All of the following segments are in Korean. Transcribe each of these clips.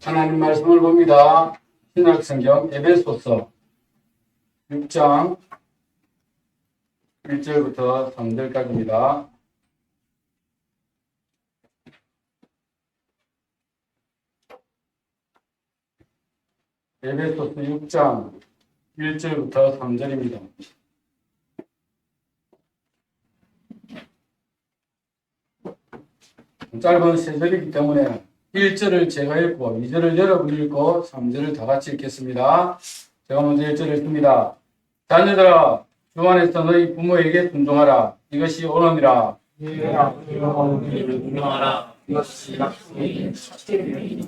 하나님 말씀을 봅니다. 신약성경 에베소서 6장 1절부터 3절까지입니다. 에베소서 6장 1절부터 3절입니다. 짧은 세 절이기 때문에 1절을 제가 읽고 2절을 여러분이 읽고 3절을 다 같이 읽겠습니다. 제가 먼저 1절을 읽습니다. 자녀들아 주 안에서 너희 부모에게 순종하라. 이것이 옳으니라.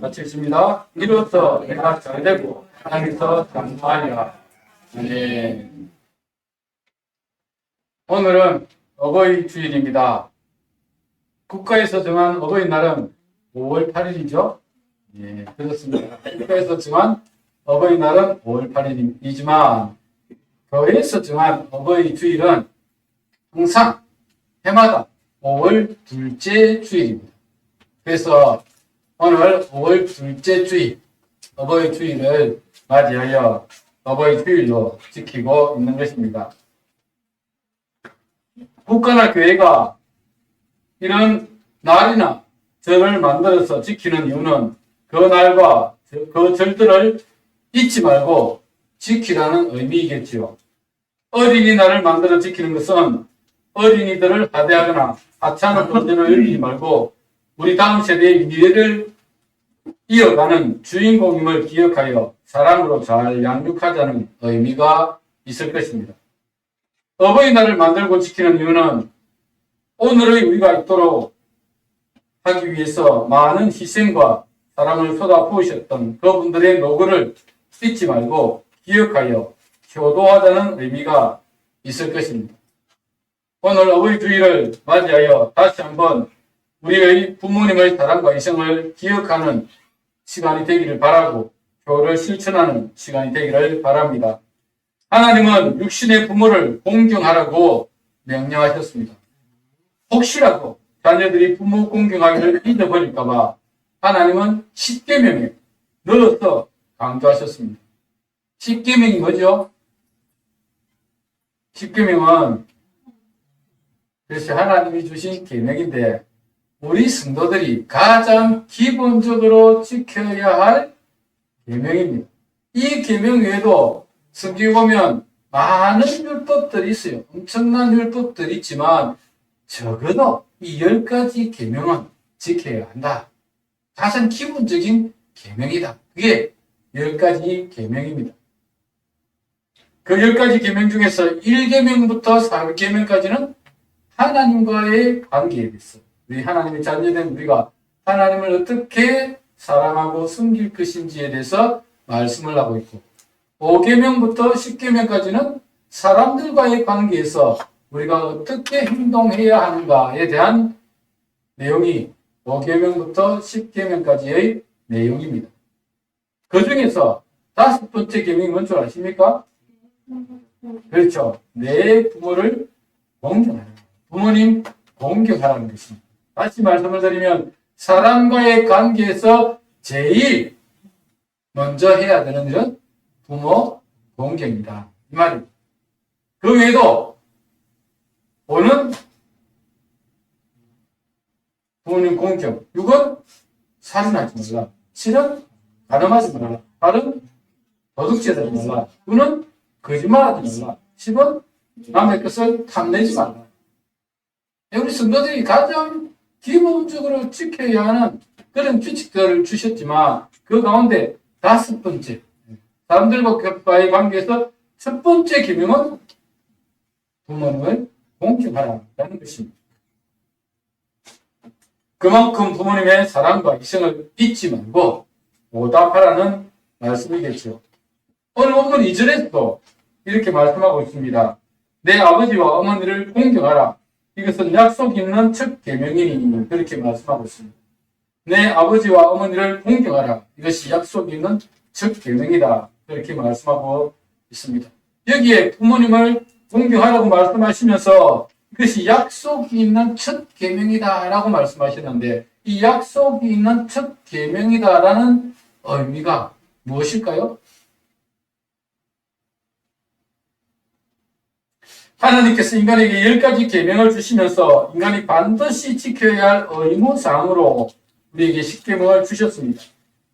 같이 읽습니다. 이로써 내가 잘되고 하나님께서 장수하리라. 네. 오늘은 어버이 주일입니다. 국가에서 정한 어버이날은 5월 8일이죠. 예, 그렇습니다. 국가에서 정한 어버이날은 5월 8일이지만 교회에서 정한 어버이 주일은 항상 해마다 5월 둘째 주일입니다. 그래서 오늘 5월 둘째 주일, 어버이 주일을 맞이하여 어버이 주일로 지키고 있는 것입니다. 국가나 교회가 이런 날이나 절을 만들어서 지키는 이유는 그 날과 그 절들을 잊지 말고 지키라는 의미이겠지요. 어린이날을 만들어 지키는 것은 어린이들을 하대하거나 하찮은 존재로 여기지 말고 우리 다음 세대의 미래를 이어가는 주인공임을 기억하여 사랑으로 잘 양육하자는 의미가 있을 것입니다. 어버이날을 만들고 지키는 이유는 오늘의 우리가 있도록 하기 위해서 많은 희생과 사랑을 쏟아부으셨던 그분들의 노고를 잊지 말고 기억하여 효도하자는 의미가 있을 것입니다. 오늘 어버이 주일을 맞이하여 다시 한번 우리의 부모님의 사랑과 희생을 기억하는 시간이 되기를 바라고 효를 실천하는 시간이 되기를 바랍니다. 하나님은 육신의 부모를 공경하라고 명령하셨습니다. 혹시라도 자녀들이 부모 공경하기를 잊어버릴까봐 하나님은 10계명에 넣어서 강조하셨습니다. 10계명이 뭐죠? 10계명은 그래서 하나님이 주신 계명인데 우리 성도들이 가장 기본적으로 지켜야 할 계명입니다. 이 계명 외에도 성경에 보면 많은 율법들이 있어요. 엄청난 율법들이 있지만 적어도 이 10가지 계명은 지켜야 한다. 가장 기본적인 계명이다. 그게 10가지 계명입니다. 그 10가지 계명 중에서 1계명부터 4계명까지는 하나님과의 관계에 대해서 우리 하나님의 자녀된 우리가 하나님을 어떻게 사랑하고 섬길 것인지에 대해서 말씀을 하고 있고 5계명부터 10계명까지는 사람들과의 관계에서 우리가 어떻게 행동해야 하는가에 대한 내용이 5계명부터 10계명까지의 내용입니다. 그 중에서 5번째 계명이 뭔 줄 아십니까? 그렇죠. 내 부모를 공경하라. 부모님 공경하라는 것입니다. 다시 말씀을 드리면 사람과의 관계에서 제일 먼저 해야 되는 일은 부모 공경이다. 이 말입니다. 그 외에도 5는 부모님 공경, 6은 살인하지 말라, 7은 가늠하지 말라, 8은 도둑질하지 말라, 9는 거짓말하지 말라, 10은 남의 것을 탐내지 말라. 우리 성도들이 가장 기본적으로 지켜야 하는 그런 규칙들을 주셨지만 그 가운데 5번째 사람들과의 관계에서 첫 번째 계명은 부모님을 공경하라는 것입니다. 그만큼 부모님의 사랑과 희생을 잊지 말고 보답하라는 말씀이겠죠. 오늘 본문 2절에서도 이렇게 말씀하고 있습니다. 내 아버지와 어머니를 공경하라. 이것은 약속 있는 첫 계명이니 그렇게 말씀하고 있습니다. 내 아버지와 어머니를 공경하라. 이것이 약속 있는 첫 계명이다. 그렇게 말씀하고 있습니다. 여기에 부모님을 공경하라고 말씀하시면서 이것이 약속이 있는 첫 계명이다라고 말씀하셨는데 이 약속이 있는 첫 계명이다라는 의미가 무엇일까요? 하나님께서 인간에게 10가지 계명을 주시면서 인간이 반드시 지켜야 할 의무사항으로 우리에게 10계명을 주셨습니다.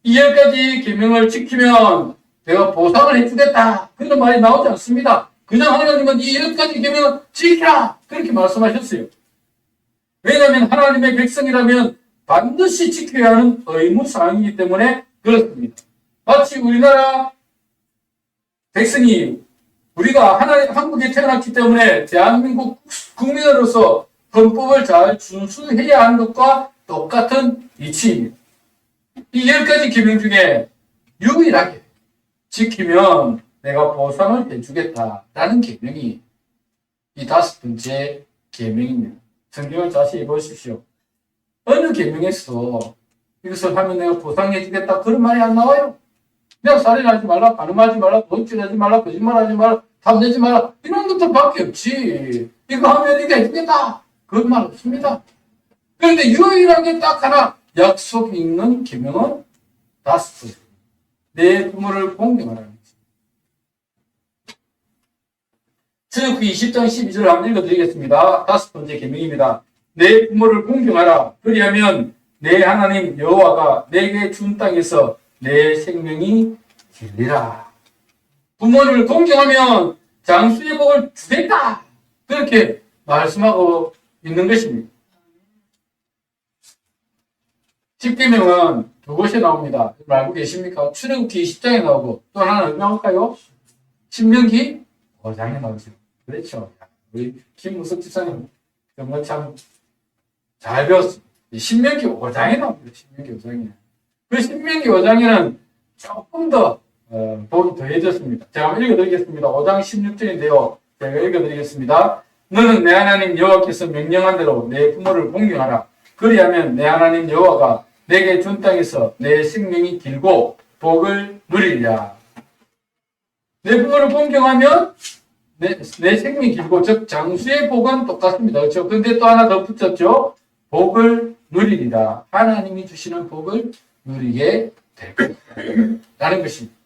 이 10가지 계명을 지키면 내가 보상을 해주겠다. 그런 말이 나오지 않습니다. 그냥 하나님은 이 10가지 계명을 지키라. 그렇게 말씀하셨어요. 왜냐하면 하나님의 백성이라면 반드시 지켜야 하는 의무사항이기 때문에 그렇습니다. 마치 우리나라 백성이 우리가 한국에 태어났기 때문에 대한민국 국민으로서 헌법을 잘 준수해야 하는 것과 똑같은 이치입니다. 이 10가지 계명 중에 유일하게 지키면 내가 보상을 해주겠다라는 계명이 이 5번째 계명입니다. 성경을 자세히 보십시오. 어느 계명에서 이것을 하면 내가 보상해주겠다 그런 말이 안 나와요. 그냥 살인하지 말라, 간음하지 말라, 도둑질하지 말라, 거짓말하지 말라, 탐내지 말라 이런 것들밖에 없지. 이거 하면 이거 해주겠다 그런 말 없습니다. 그런데 유일하게 딱 하나 약속이 있는 계명은 5번. 내 부모를 공경하라는 거죠. 출애굽기 20장 12절을 한번 읽어드리겠습니다. 5번째 계명입니다. 내 부모를 공경하라. 그리하면 내 하나님 여호와가 내게 준 땅에서 내 생명이 길리라. 부모를 공경하면 장수의 복을 주겠다. 그렇게 말씀하고 있는 것입니다. 10계명은 두 곳에 나옵니다. 알고 계십니까? 출애굽기 20장에 나오고 또 하나는 어디 나올까요? 신명기 5장에 나오죠. 그렇죠. 우리 김무석 집사님 정말 참 잘 배웠습니다. 신명기 5장에 나옵니다. 신명기 5장에. 그 신명기 5장에는 조금 더 복이 더해졌습니다. 제가 한번 읽어드리겠습니다. 5장 16절인데요. 제가 읽어드리겠습니다. 너는 내 하나님 여호와께서 명령한 대로 내 부모를 공경하라. 그리하면 내 하나님 여호와가 내게 준 땅에서 내 생명이 길고 복을 누리리라. 내 부모를 공경하면 내 생명이 길고 즉 장수의 복은 똑같습니다. 그렇죠? 근데 또 하나 더 붙였죠. 복을 누리리라. 하나님이 주시는 복을 누리게 될 것이라는 것입니다.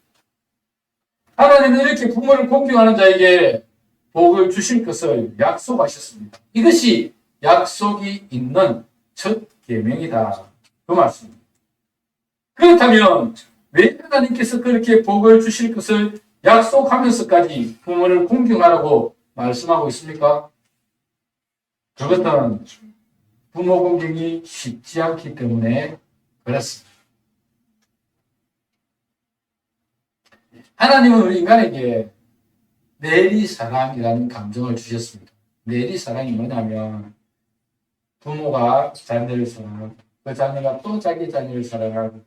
하나님은 이렇게 부모를 공경하는 자에게 복을 주실 것을 약속하셨습니다. 이것이 약속이 있는 첫 계명이다. 그 말씀입니다. 그렇다면 왜 하나님께서 그렇게 복을 주실 것을 약속하면서까지 부모를 공경하라고 말씀하고 있습니까? 그것은 부모 공경이 쉽지 않기 때문에 그렇습니다. 하나님은 우리 인간에게 내리사랑이라는 감정을 주셨습니다. 내리사랑이 뭐냐면 부모가 자녀를 사랑하고 그 자녀가 또 자기 자녀를 사랑하고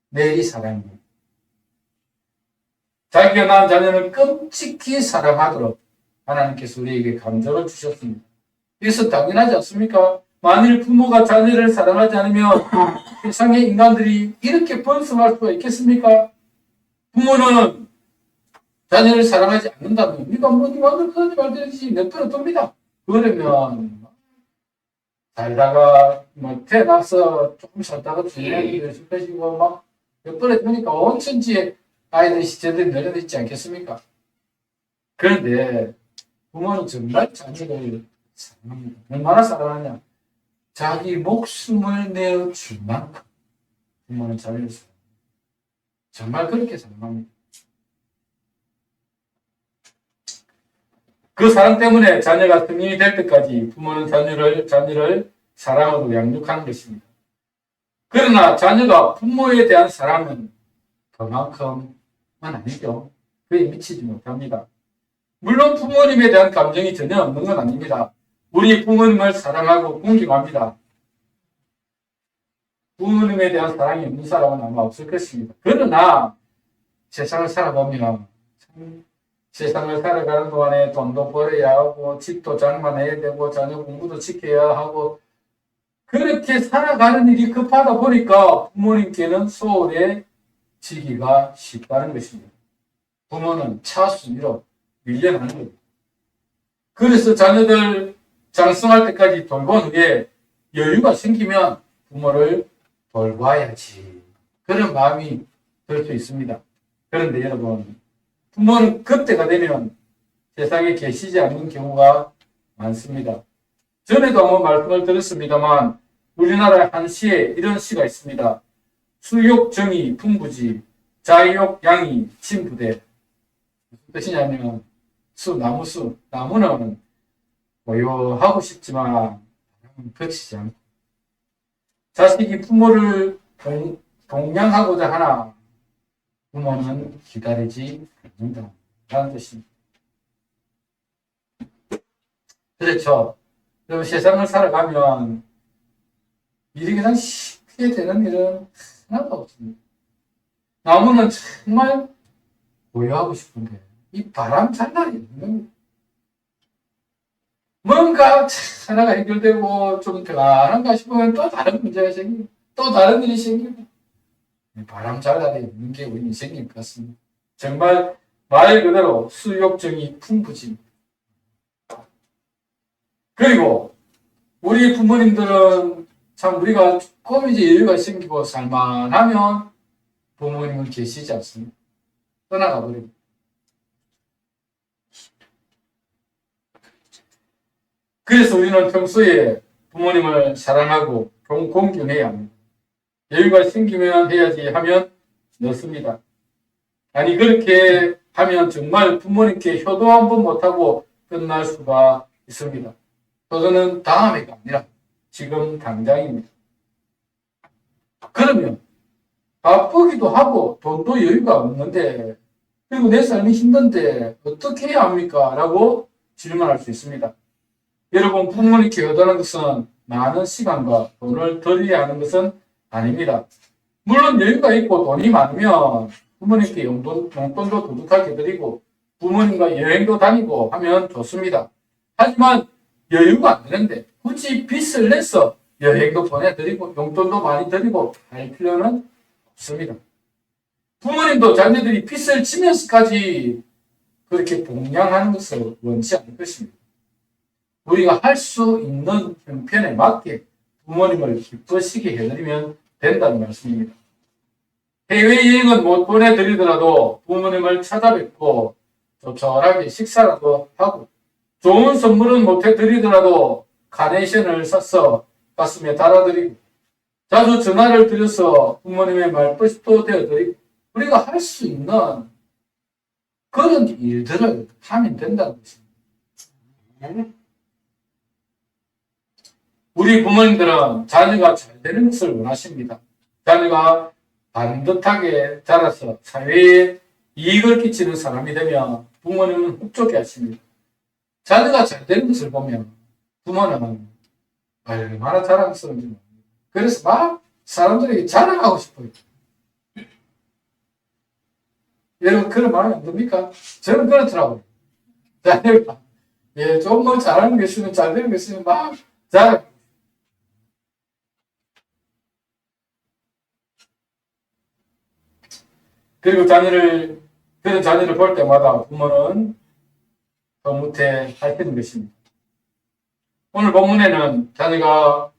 내리사랑입니다. 자기가 낳은 자녀를 끔찍히 사랑하도록 하나님께서 우리에게 감정을 주셨습니다. 이것은 당연하지 않습니까? 만일 부모가 자녀를 사랑하지 않으면 세상의 인간들이 이렇게 번성할 수가 있겠습니까? 부모는 자녀를 사랑하지 않는다면 네가 뭐 니마음대로 그러지 말든지 내버려 둡니다. 그러면 살다가 뭐 태어나서 조금 살다가 주변에 슬퍼지고 막 내버려 두니까 온 천지에 아이들이 시체들이 널려있지 않겠습니까? 그런데 부모는 정말 자녀를 사랑합니다. 얼마나 사랑하냐? 자기 목숨을 내어 줄 만큼 부모는 자녀를 사랑합니다. 정말 그렇게 사랑합니다. 그 사랑 때문에 자녀가 성인이 될 때까지 부모는 자녀를 사랑하고 양육하는 것입니다. 그러나 자녀가 부모에 대한 사랑은 그만큼은 아니죠. 그에 미치지 못합니다. 물론 부모님에 대한 감정이 전혀 없는 건 아닙니다. 우리 부모님을 사랑하고 공경합니다. 부모님에 대한 사랑이 없는 사람은 아마 없을 것입니다. 그러나 세상을 살아보면 세상을 살아가는 동안에 돈도 벌어야 하고 집도 장만해야 되고 자녀 공부도 지켜야 하고 그렇게 살아가는 일이 급하다 보니까 부모님께는 소홀해지기가 쉽다는 것입니다. 부모는 차순위로 밀려나는 겁니다. 그래서 자녀들 장성할 때까지 돌본 후에 여유가 생기면 부모를 돌봐야지. 그런 마음이 들 수 있습니다. 그런데 여러분, 부모는 그때가 되면 세상에 계시지 않는 경우가 많습니다. 전에도 한번 말씀을 드렸습니다만 우리나라 한 시에 이런 시가 있습니다. 수욕 정이 풍부지 자욕 양이 진부대. 무슨 뜻이냐면 나무는 고요하고 싶지만 거치지 않고 자식이 부모를 동양하고자 하나 부모는 기다리지 않는다 라는 뜻입니다. 그렇죠. 그리고 세상을 살아가면 일이 그냥 쉽게 되는 일은 하나도 없습니다. 나무는 정말 고요하고 싶은데 이 바람 장난이 없는 겁니다. 뭔가 하나가 해결되고 좀 편안한가 싶으면 또 다른 문제가 생기고 또 다른 일이 생기고 바람 장난이 없는 게 우리 인생인 것 같습니다. 정말 말 그대로 수욕정이 풍부집니다. 그리고 우리 부모님들은 참 우리가 조금 이제 여유가 생기고 살만하면 부모님은 계시지 않습니다. 떠나가 버립니다. 그래서 우리는 평소에 부모님을 사랑하고 공경해야 합니다. 여유가 생기면 해야지 하면 넣습니다. 아니 그렇게 하면 정말 부모님께 효도 한번 못하고 끝날 수가 있습니다. 효도는 다음에가 아니라 지금 당장입니다. 그러면 바쁘기도 하고 돈도 여유가 없는데 그리고 내 삶이 힘든데 어떻게 해야 합니까? 라고 질문할 수 있습니다. 여러분 부모님께 효도하는 것은 많은 시간과 돈을 들여야 하는 것은 아닙니다. 물론 여유가 있고 돈이 많으면 부모님께 용돈도 두둑하게 드리고 부모님과 여행도 다니고 하면 좋습니다. 하지만 여유가 안 되는데 굳이 빚을 내서 여행도 보내드리고 용돈도 많이 드리고 할 필요는 없습니다. 부모님도 자녀들이 빚을 지면서까지 그렇게 봉양하는 것을 원치 않을 것입니다. 우리가 할 수 있는 형편에 맞게 부모님을 기쁘시게 해드리면 된다는 말씀입니다. 해외여행은 못 보내드리더라도 부모님을 찾아뵙고 조촐하게 식사라도 하고 좋은 선물은 못 해드리더라도 카네이션을 사서 가슴에 달아드리고 자주 전화를 드려서 부모님의 말벗도 되어드리고 우리가 할 수 있는 그런 일들을 하면 된다는 것입니다. 우리 부모님들은 자녀가 잘 되는 것을 원하십니다. 자녀가 반듯하게 자라서 사회에 이익을 끼치는 사람이 되면 부모님은 흡족해 하십니다. 자녀가 잘 되는 것을 보면 부모는 얼마나 자랑스러운지 모릅니다. 그래서 막 사람들에게 자랑하고 싶어요. 여러분 그런 마음이 안 듭니까? 저는 그렇더라고요. 자녀가 좀 뭐 잘하는 게 있으면 잘 되는 게 있으면 막 자랑. 그리고 그런 자녀를 볼 때마다 부모는 흐뭇해 하시는 것입니다. 오늘 본문에는 자녀가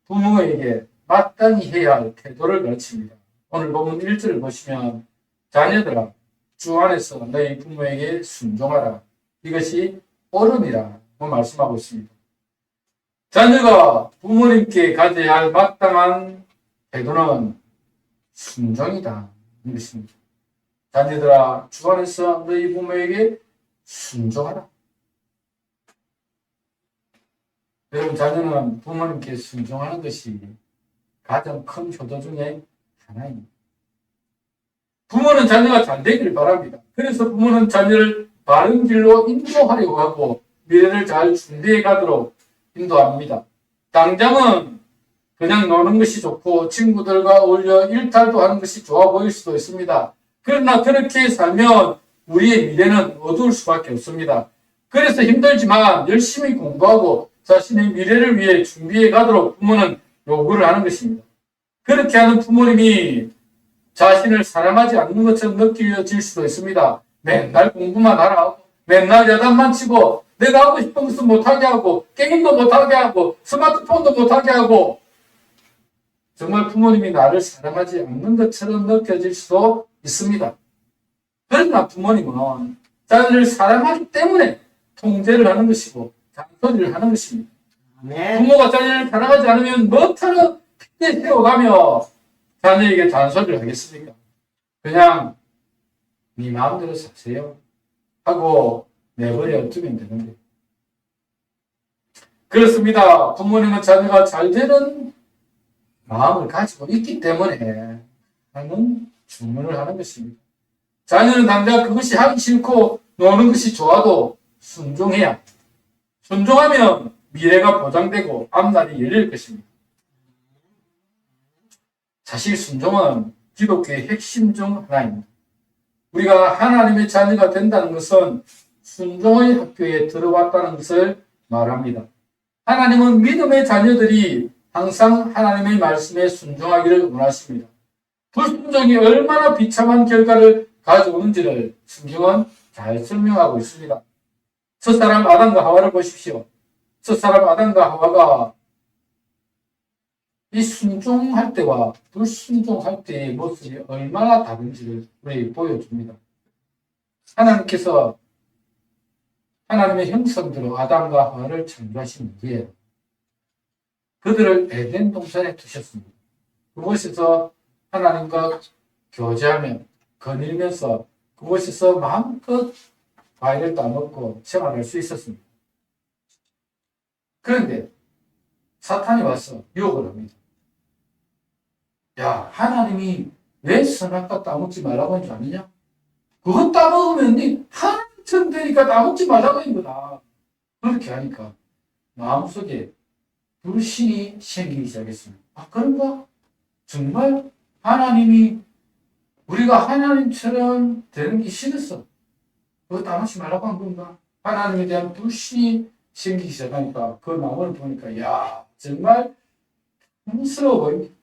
부모에게 마땅히 해야 할 태도를 가르칩니다. 오늘 본문 1절을 보시면 자녀들아 주 안에서 너희 부모에게 순종하라. 이것이 옳음이라고 말씀하고 있습니다. 자녀가 부모님께 가져야 할 마땅한 태도는 순종이다. 이것입니다. 자녀들아 주 안에서 너희 부모에게 순종하라. 여러분 자녀는 부모님께 순종하는 것이 가장 큰 효도 중에 하나입니다. 부모는 자녀가 잘 되기를 바랍니다. 그래서 부모는 자녀를 바른 길로 인도하려고 하고 미래를 잘 준비해 가도록 인도합니다. 당장은 그냥 노는 것이 좋고 친구들과 어울려 일탈도 하는 것이 좋아 보일 수도 있습니다. 그러나 그렇게 살면 우리의 미래는 어두울 수밖에 없습니다. 그래서 힘들지만 열심히 공부하고 자신의 미래를 위해 준비해 가도록 부모는 요구를 하는 것입니다. 그렇게 하는 부모님이 자신을 사랑하지 않는 것처럼 느껴질 수도 있습니다. 맨날 공부만 하라, 맨날 야단만 치고 내가 하고 싶은 것은 못하게 하고 게임도 못하게 하고 스마트폰도 못하게 하고 정말 부모님이 나를 사랑하지 않는 것처럼 느껴질 수도 있습니다. 그러나 부모님은 자녀를 사랑하기 때문에 통제를 하는 것이고 잔소리를 하는 것입니다. 부모가 자녀를 사랑하지 않으면 뭐처럼 핑계 세워가며 자녀에게 잔소리를 하겠습니까? 그냥 네 마음대로 사세요 하고 내버려 두면 되는데, 그렇습니다. 부모님은 자녀가 잘 되는 마음을 가지고 있기 때문에 하는 주문을 하는 것입니다. 자녀는 당장 그것이 하기 싫고 노는 것이 좋아도 순종해야, 순종하면 미래가 보장되고 앞날이 열릴 것입니다. 자식 순종은 기독교의 핵심 중 하나입니다. 우리가 하나님의 자녀가 된다는 것은 순종의 학교에 들어왔다는 것을 말합니다. 하나님은 믿음의 자녀들이 항상 하나님의 말씀에 순종하기를 원하십니다. 불순종이 얼마나 비참한 결과를 가져오는지를 성경은 잘 설명하고 있습니다. 첫사람 아담과 하와를 보십시오. 첫사람 아담과 하와가 이 순종할 때와 불순종할 때의 모습이 얼마나 다른지를 우리에게 보여줍니다. 하나님께서 하나님의 형상대로 아담과 하와를 창조하신 뒤에 그들을 에덴 동산에 두셨습니다. 그곳에서 하나님과 교제하며 거닐면서 그곳에서 마음껏 과일을 따먹고 생활할 수 있었습니다. 그런데 사탄이 와서 유혹을 합니다. 야, 하나님이 왜 선악과 따먹지 말라고 한 줄 아느냐? 그거 따먹으면 네 하나님처럼 되니까 따먹지 말라고 한 거다. 그렇게 하니까 마음속에 불신이 생기기 시작했습니다. 아, 그런가? 정말 하나님이 우리가 하나님처럼 되는 게 싫었어. 그거 따먹지 말라고 한 건가? 하나님에 대한 불신이 생기기 시작하니까 그 나무를 보니까 야, 정말 힘스러워 보입니다.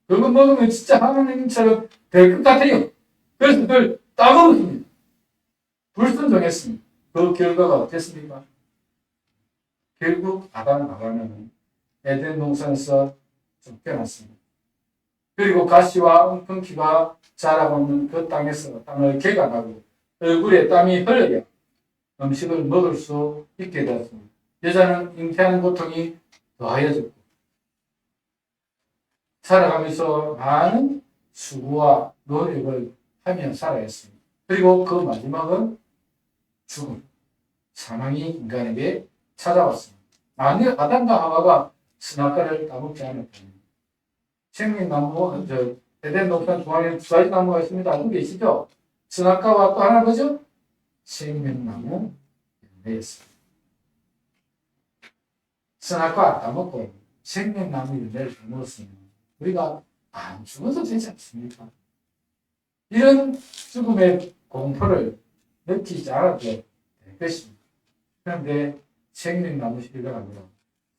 그거 먹으면 진짜 하나님처럼 될 것 같아요. 그래서 그걸 따먹었습니다. 불순종했습니다. 그 결과가 어땠습니까? 결국 아담과 하와는 에덴 동산에서 쫓겨났습니다. 그리고 가시와 엉겅퀴가 자라고 있는 그 땅에서 땅을 개간하고 얼굴에 땀이 흘러야 음식을 먹을 수 있게 되었습니다. 여자는 잉태하는 고통이 더하여졌고 살아가면서 많은 수고와 노력을 하며 살아야 했습니다. 그리고 그 마지막은 죽음, 사망이 인간에게 찾아왔습니다. 만약 아담과 하와가 선악과를 따먹지 않았다면 생명나무, 에덴 동산 중앙에 두 가지 나무가 있습니다. 알고 계시죠? 선악과와 또 하나 뭐죠? 생명나무 열매였습니다. 선악과 따먹고 생명나무 열매를 따먹었으면 우리가 안 죽어도 되지 않습니까? 이런 죽음의 공포를 느끼지 않아도 될 것입니다. 그런데 생명나무 시대가 아니라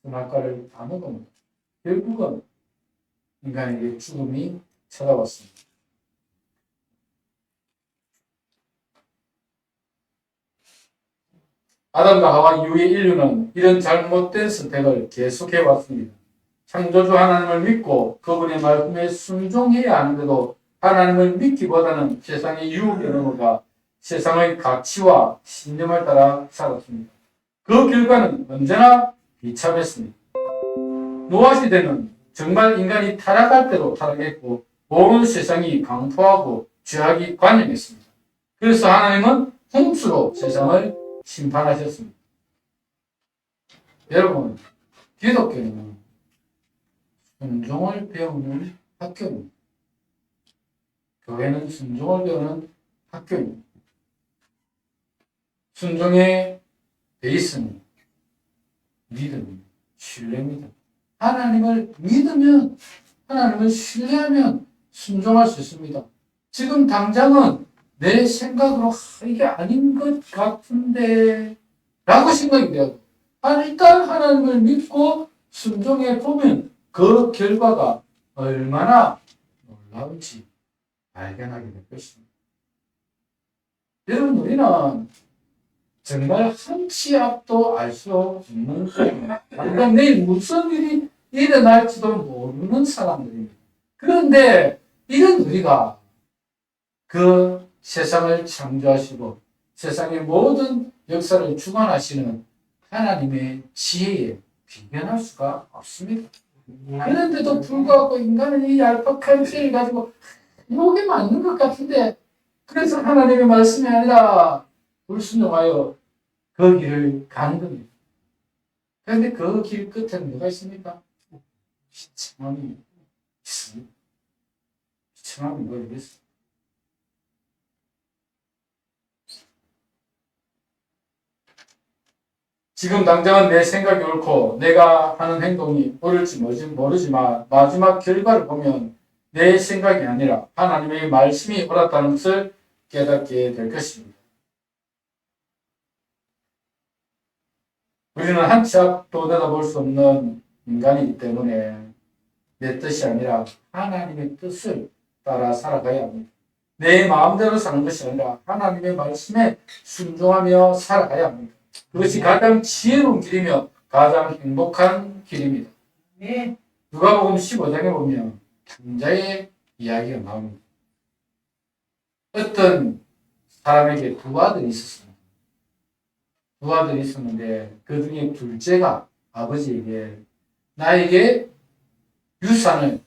선악과를 다 먹으면 결국은 인간에게 죽음이 찾아왔습니다. 아담과 하와 이후의 인류는 이런 잘못된 선택을 계속해왔습니다. 창조주 하나님을 믿고 그분의 말씀에 순종해야 하는데도 하나님을 믿기보다는 세상의 유혹에 넘어가 세상의 가치와 신념을 따라 살았습니다. 그 결과는 언제나 비참했습니다. 노아 시대는 정말 인간이 타락할 대로 타락했고 온 세상이 강포하고 죄악이 관영했습니다. 그래서 하나님은 홍수로 세상을 심판하셨습니다. 여러분, 기독교는 순종을 배우는 학교입니다. 교회는 순종을 배우는 학교입니다. 순종의 베이스는 믿음입니다. 신뢰입니다. 하나님을 믿으면, 하나님을 신뢰하면 순종할 수 있습니다. 지금 당장은 내 생각으로 이게 아닌 것 같은데 라고 생각이 돼요. 일단 하나님을 믿고 순종해 보면 그 결과가 얼마나 놀라운지 발견하게 될 것입니다. 여러분, 우리는 정말 한 치 앞도 알 수 없는 당장 내일 무슨 일이 일어날지도 모르는 사람들입니다. 그런데 이런 우리가 그 세상을 창조하시고 세상의 모든 역사를 주관하시는 하나님의 지혜에 비견할 수가 없습니다. 그런데도 불구하고 인간은 이 얄팍한 죄를 가지고 이게 맞는 것 같은데 그래서 하나님의 말씀이 아니라 불순종하여 그 길을 가는 겁니다. 그런데 그 길 끝에는 뭐가 있습니까? 비참함이 있습니다. 비참함이 뭐겠어요? 지금 당장은 내 생각이 옳고 내가 하는 행동이 옳을지 모르지만 마지막 결과를 보면 내 생각이 아니라 하나님의 말씀이 옳았다는 것을 깨닫게 될 것입니다. 우리는 한 치 앞도 내다볼 수 없는 인간이기 때문에 내 뜻이 아니라 하나님의 뜻을 따라 살아가야 합니다. 내 마음대로 사는 것이 아니라 하나님의 말씀에 순종하며 살아가야 합니다. 그것이 가장 지혜로운 길이며 가장 행복한 길입니다. 네. 누가복음 15장에 보면 장자의 이야기가 나옵니다. 어떤 사람에게 두 아들이 있었습니다. 두 아들이 있었는데 그 중에 둘째가 아버지에게 나에게 유산을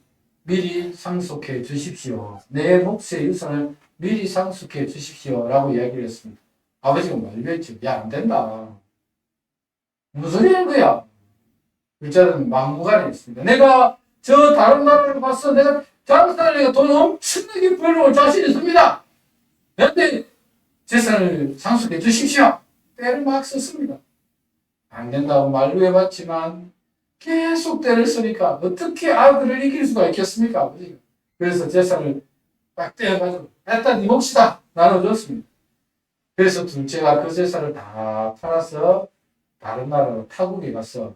미리 상속해 주십시오. 내 몫의 유산을 미리 상속해 주십시오. 라고 이야기를 했습니다. 아버지가 말렸죠. 야, 안 된다. 무슨 소리 하는 거야? 둘째는 막무가내 있습니다. 내가 저 다른 나라를 봤어. 내가 장사를 내가 돈 엄청나게 벌어올 자신 있습니다. 그런데 재산을 상속해 주십시오. 때를 막 썼습니다. 안 된다고 말로 해봤지만 계속 때를 쓰니까 어떻게 아들을 이길 수가 있겠습니까? 아버지가. 그래서 재산을 딱 떼어가지고 일단 네 몫이다 나눠줬습니다. 그래서 둘째가 그 재산을 다 팔아서 다른 나라로 타국에 가서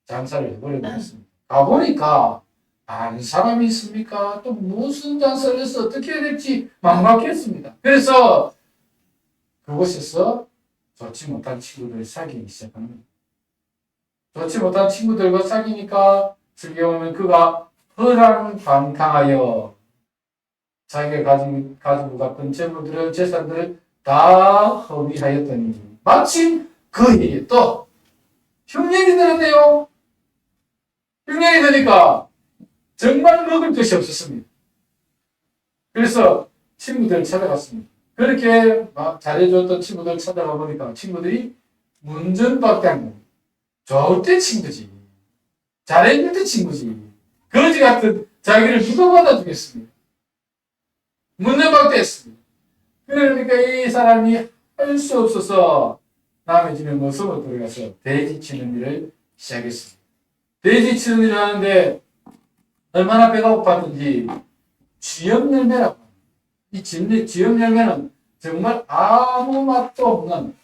장사를 해버려버렸습니다. 가보니까 아는 사람이 있습니까? 또 무슨 장사를 해서 어떻게 해야 될지 막막했습니다. 그래서 그곳에서 좋지 못한 친구들을 사귀기 시작합니다. 좋지 못한 친구들과 사귀니까 즐겨오면 그가 허랑방탕하여 자기가 가지고 갔던 재물들을 재산들을 다 허비하였더니 마침 그 해에 또 흉년이 들었네요. 흉년이 드니까 정말 먹을 것이 없었습니다. 그래서 친구들을 찾아갔습니다. 그렇게 막 잘해줬던 친구들 찾아가 보니까 친구들이 문전박대 한 겁니다. 좋을 때 친구지. 잘해줄 때 친구지. 거지 같은 자기를 누가 받아주겠습니까? 문전박대 했습니다. 그러니까 이 사람이 할 수 없어서 남의 집에 모습으로 들어가서 돼지 치는 일을 시작했습니다. 돼지 치는 일을 하는데 얼마나 배가 고팠던지 쥐염열매라고 합니다. 이 쥐염열매는 정말 아무 맛도 없는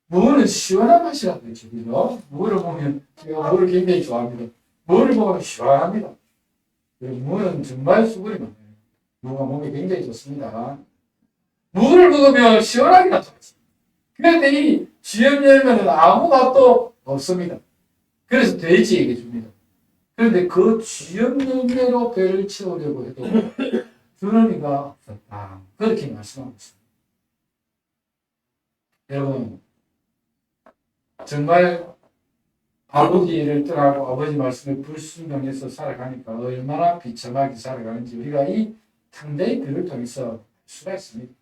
무는 시원한 맛이라고 했죠. 그죠? 무를 보면 제가 무를 굉장히 좋아합니다. 무를 먹으면 시원합니다. 무는 정말 수분이 많아요. 무가 몸에 굉장히 좋습니다. 무를 먹으면 시원하게 나타났어요. 그런데 이 쥐염열매는 아무 맛도 없습니다. 그래서 돼지에게 줍니다. 그런데 그 쥐염열매로 배를 채우려고 해도 주는 이가 없었다. 그렇게 말씀하고 있습니다. 여러분, 정말 아버지를 떠나고 아버지 말씀에 불순종해서 살아가니까 얼마나 비참하게 살아가는지 우리가 이 창자의 글을 통해서 알 수가 있습니다.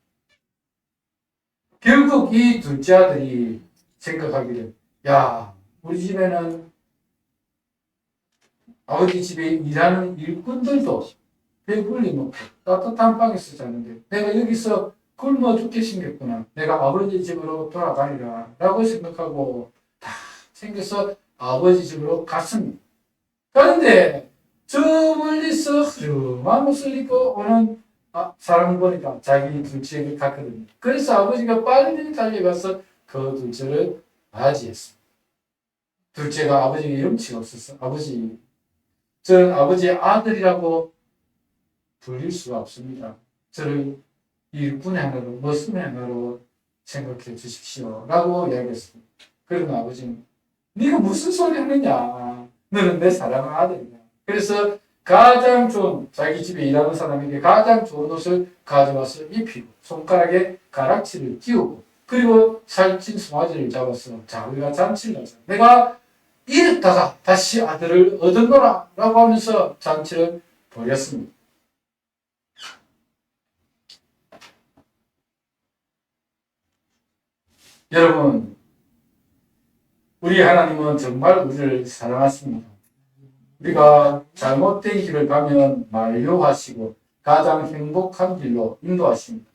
결국 이 둘째 아들이 생각하기를 야, 우리 집에는 아버지 집에 일하는 일꾼들도 배불리 먹고 따뜻한 방에서 자는데 내가 여기서 굶어 죽게 생겼구나. 내가 아버지 집으로 돌아가리라 라고 생각하고 다 챙겨서 아버지 집으로 갔습니다. 그런데 저 멀리서 흐름한 옷을 입고 오는 사람을 보니까 자기 둘째에게 갔거든요. 그래서 아버지가 빨리 달려가서 그 둘째를 맞이했습니다. 둘째가 아버지에게 염치가 없었어. 저는 아버지의 아들이라고 불릴 수가 없습니다. 저를 일꾼의 하나로, 머슴의 하나로 생각해 주십시오. 라고 이야기했습니다. 그러면 아버지는 네가 무슨 소리 하느냐. 너는 내 사랑하는 아들이다. 그래서 가장 좋은 자기 집에 일하는 사람에게 가장 좋은 옷을 가져와서 입히고 손가락에 가락지를 끼우고 그리고 살찐 송아지를 잡아서 자기가 잔치를 하자. 내가 이랬다가 다시 아들을 얻었노라 라고 하면서 잔치를 벌였습니다. 여러분, 우리 하나님은 정말 우리를 사랑하십니다. 우리가 잘못된 길을 가면 만류하시고 가장 행복한 길로 인도하십니다.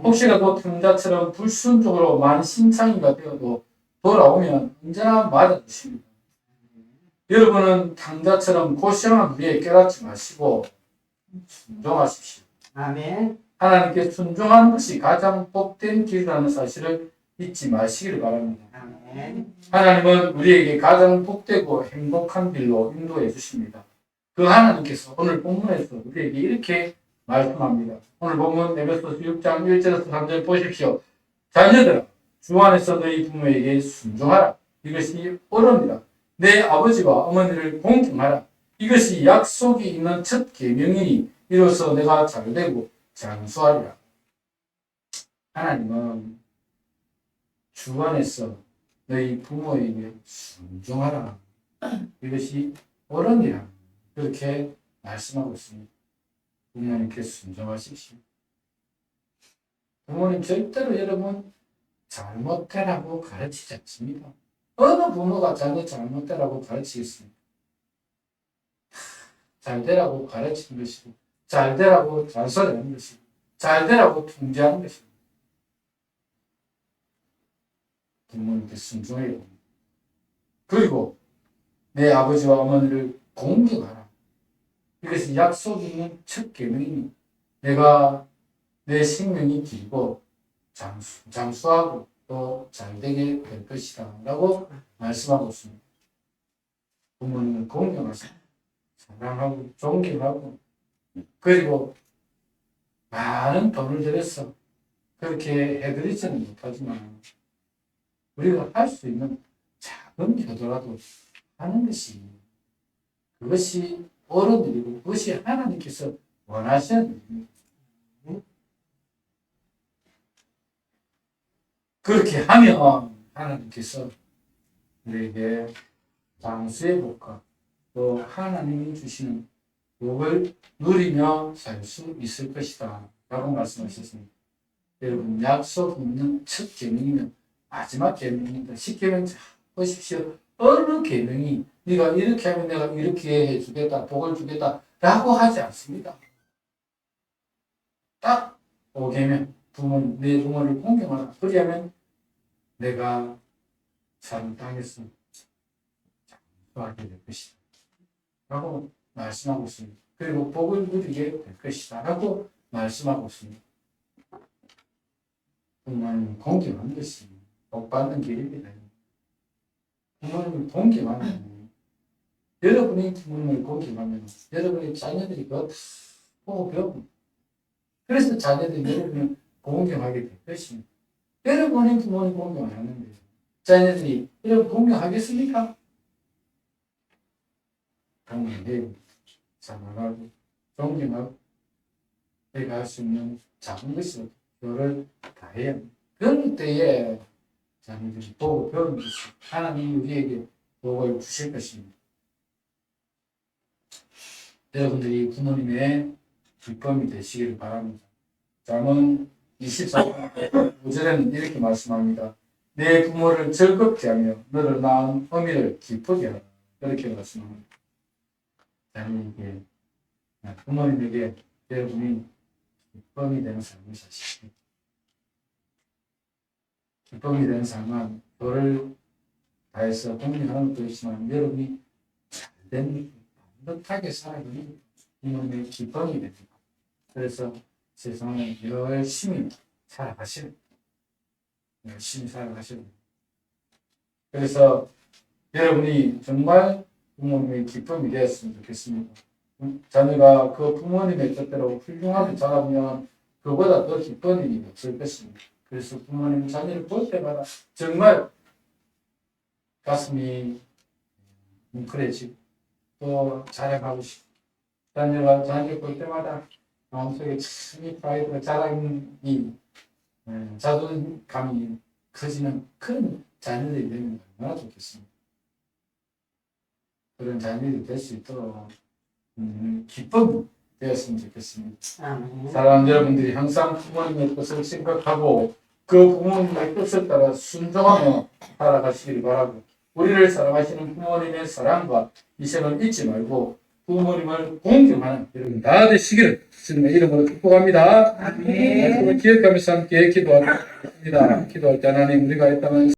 혹시라도 탕자처럼 불순종으로 만신창이가 되어도 돌아오면 언제나 맞아주십니다. 여러분은 탕자처럼 고생한 후에 깨닫지 마시고 순종하십시오. 아멘. 하나님께 순종하는 것이 가장 복된 길이라는 사실을 잊지 마시기를 바랍니다. 아멘. 하나님은 우리에게 가장 복되고 행복한 길로 인도해 주십니다. 그 하나님께서 오늘 본문에서 우리에게 이렇게 말씀합니다. 오늘 본문 에베소서 6장 1절에서 3절 보십시오. 자녀들아, 주 안에서 너희 부모에게 순종하라. 이것이 옳으니라. 내 아버지와 어머니를 공경하라. 이것이 약속이 있는 첫 계명이니 이로써 내가 잘되고 장수하리라. 하나님은 주 안에서 너희 부모에게 순종하라. 이것이 옳으니라. 그렇게 말씀하고 있습니다. 부모님께 순종하십시오. 부모님 절대로 여러분 잘못되라고 가르치지 않습니다. 어느 부모가 자녀 잘못되라고 가르치겠습니까? 잘되라고 가르치는 것이고 잘되라고 잔소리하는 것이고 잘되라고 통제하는 것입니다. 부모님께 순종해야 됩니다. 그리고 내 아버지와 어머니를 공경하라. 이것이 약속이 있는 첫 계명이니 내가 내 생명이 길고 장수하고 또 잘되게 될 것이다 라고 말씀하고 있습니다. 부모님을 공경하시고 사랑하고 존경하고 그리고 많은 돈을 들여서 그렇게 해드리지는 못하지만 우리가 할 수 있는 작은 효도라도 하는 것이 그것이 옳은 일이고 그것이 하나님께서 원하시는 일입니다. 그렇게 하면 하나님께서 우리에게 장수의 복과 또 하나님이 주시는 복을 누리며 살 수 있을 것이다 라고 말씀하셨습니다. 여러분 약속 있는 첫 계명이면 마지막 계명입니다. 10계명 잘 보십시오. 어느 계명이 네가 이렇게 하면 내가 이렇게 해주겠다, 복을 주겠다 라고 하지 않습니다. 딱 5계명, 내 부모를 공경하라. 그리하면 내가 산 땅에서 장수하게 될 것이다 라고 말씀하고 있습니다. 그리고 복을 누리게 될 것이다 라고 말씀하고 있습니다. 부모님 공경하는 것이 복 받는 길입니다. 부모님을 공경하면 여러분이 부모님을 공경하면 여러분의 자녀들이 그거 다 보고 배웁니다. 그래서 자녀들이 여러분을 공경하게 될 것입니다. 여러분이 부모님 공경 안 하는데 자녀들이 여러분 공경하겠습니까? 공경해요. 사랑하고 존경하고 내가 할 수 있는 작은 것이라도 그거를 다해야 합니다. 그런 때에 자녀들이 보고 배우는 것이 하나님이 우리에게 복을 주실 것입니다. 여러분들이 부모님의 기쁨이 되시기를 바랍니다. 잠언 24장 5절에는 이렇게 말씀합니다. 내 부모를 즐겁게 하며 너를 낳은 어미를 기쁘게 하라. 이렇게 말씀합니다. 자녀에게 부모님에게 여러분이 기쁨이 되는 삶을 사십시오. 기쁨이 되는 삶은 너를 다해서 공경하는 것도 있지만 여러분이 잘된 반듯하게 살아가는 부모님의 기쁨이 됩니다. 그래서 세상에 열심히 살아가시는 그래서 여러분이 정말 부모님의 기쁨이 되었으면 좋겠습니다. 자녀가 그 부모님의 뜻대로 훌륭하게 자라면 그보다 더 기쁜 일이 없을 것입니다. 그래서 부모님 자녀를 볼 때마다 정말 가슴이 뭉클해지고 또 자랑하고 싶고, 자녀가 자녀 볼 때마다 마음속에 참이 프라이드가 자랑이, 자존감이 커지는 그런 자녀들이 되면 얼마나 좋겠습니까? 그런 자녀들이 될 수 있도록 기쁨 되었으면 좋겠습니다. 사랑하는 여러분들이 항상 부모님의 뜻을 생각하고 그 부모님의 뜻을 따라 순종하며 살아가시길 바라고, 우리를 사랑하시는 부모님의 사랑과 희생을 잊지 말고 부모님을 공경하는 여러분 다 되시기를 주님의 이름으로 축복합니다. 말씀을 기억하면서 함께 기도하겠습니다. 기도할 때 하나님, 우리가 이 땅을